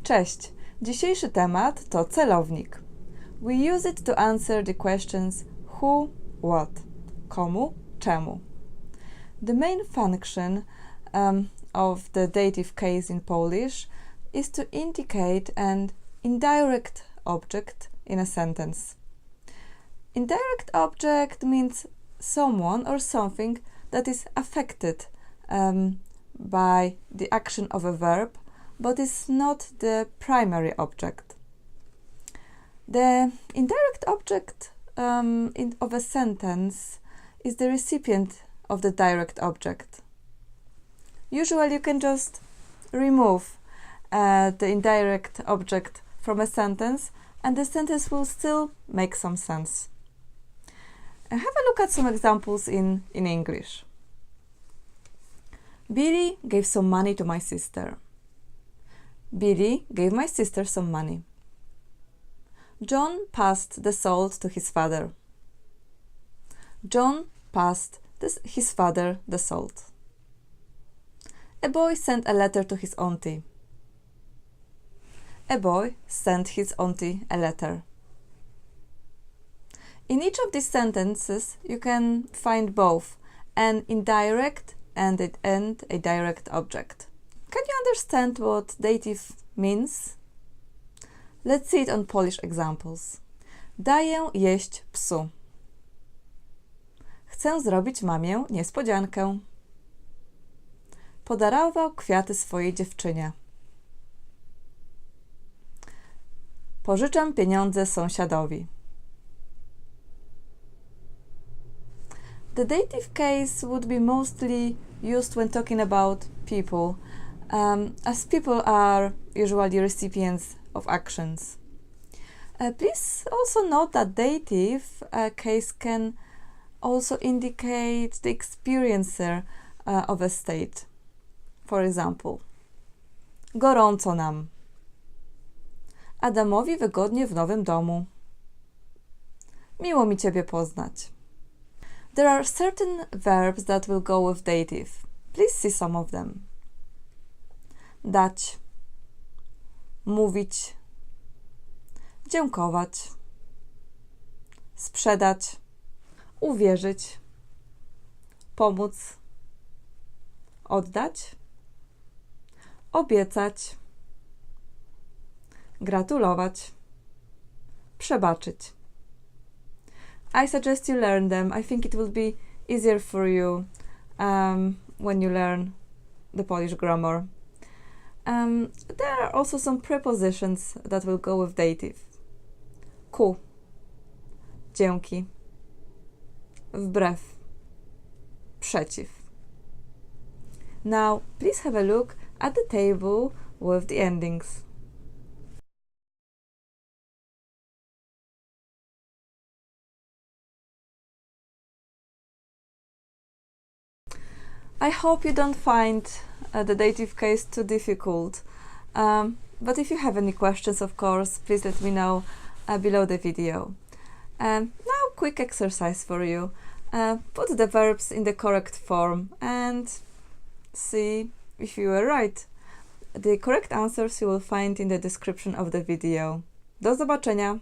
Cześć! Dzisiejszy temat to celownik. We use it to answer the questions who, what, komu, czemu. The main function of the dative case in Polish is to indicate an indirect object in a sentence. Indirect object means someone or something that is affected by the action of a verb, but is not the primary object. The indirect object of a sentence is the recipient of the direct object. Usually you can just remove the indirect object from a sentence and the sentence will still make some sense. Have a look at some examples in English. Billy gave some money to my sister. Billy gave my sister some money. John passed the salt to his father. John passed his father the salt. A boy sent a letter to his auntie. A boy sent his auntie a letter. In each of these sentences, you can find both an indirect and a direct object. Can you understand what dative means? Let's see it on Polish examples. Daję jeść psu. Chcę zrobić mamie niespodziankę. Podarował kwiaty swojej dziewczynie. Pożyczam pieniądze sąsiadowi. The dative case would be mostly used when talking about people, as people are usually recipients of actions. Please also note that dative case can also indicate the experiencer of a state. For example, gorąco nam. Adamowi wygodnie w nowym domu. Miło mi Ciebie poznać. There are certain verbs that will go with dative. Please see some of them. Dać, mówić, dziękować, sprzedać, uwierzyć, pomóc, oddać, obiecać, gratulować, przebaczyć. I suggest you learn them. I think it will be easier for you when you learn the Polish grammar. There are also some prepositions that will go with dative. Ku, dzięki, wbrew, przeciw. Now, please have a look at the table with the endings. I hope you don't find the dative case too difficult, but if you have any questions, of course, please let me know below the video. Now, quick exercise for you. Put the verbs in the correct form and see if you were right. The correct answers you will find in the description of the video. Do zobaczenia!